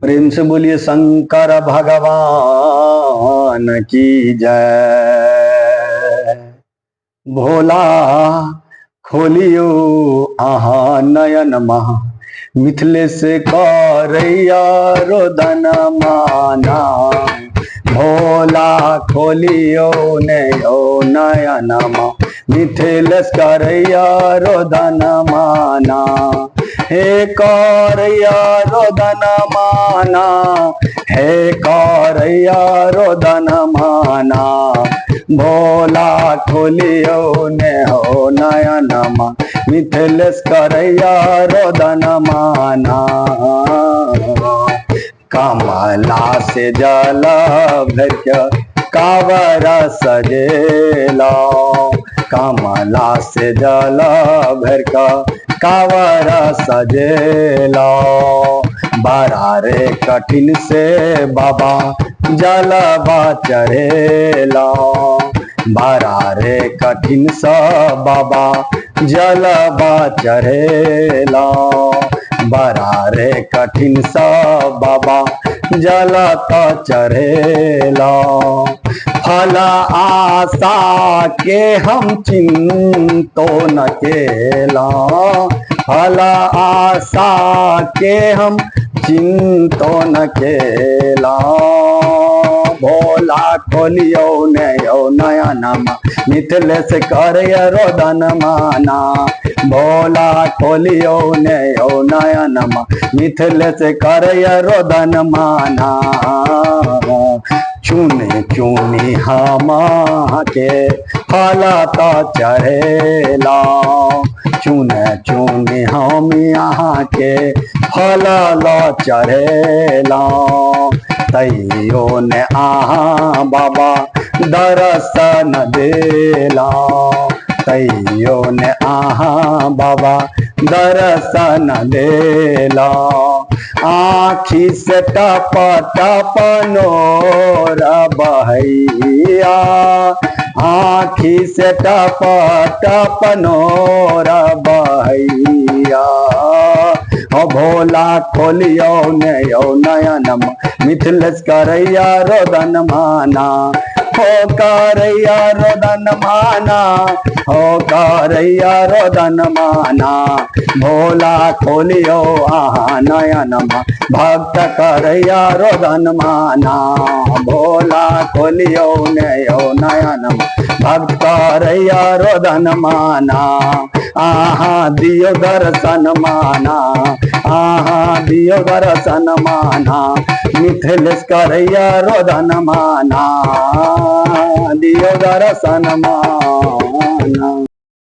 प्रेम से बोलिए शंकर भगवान की जय। भोला खोलियो आहा नयन महा, मिथिलेश करैया रोदन माना। भोला खोलियो नयन महा, मिथिलेश करैया रोदन माना। हे करैया रोदन माना, हे करैया रोदन माना। भोला खोलियो ने हो नयन मा, मिथिलेश करैया रोदन माना। कमला से जल भर कावर सजेला, कमला से जल भर कावर सजेला। बड़ा रे कठिन से बाबा जलवा चढ़ेला, बड़ा रे कठिन सा बाबा जलवा चढ़ेला। बड़ा रे कठिन सा बाबा जलता चढ़ेला। फल आशा के हम चिंतो न केला, फल आशा के हम चिंतो न केला। भोला खोलियो नयन मा, मिथिलेश करैया रोदन माना। भोला खोलियो नयन मा, मिथिलेश करैया रोदन माना। चुनी चुनी हम के फलता चढ़ेला, चुन चुनी हम यहाँ के फल चढ़ेला। तैयो ने आहा बाबा दर्शन देला, तैयो ने आहा बाबा दर्शन देला। आँखी से टप टप नोर बहैया, आँखी से टप टप नोर बहैया। भोला खोलियो नयन मा, मिथिलेश करैया रोदन माना। हो करैया रोदन माना, हो करैया रोदन माना। भोला खोलियो आहा नयन मा, भक्त करैया रोदन माना। भोला खोलियो नयन मा, भक्त करैया रोदन माना। आहा दियो दर्शन माना, आहा दियो दर्शन माना। मिथिलेश करैया रोदन माना, दियो दर्शन माना।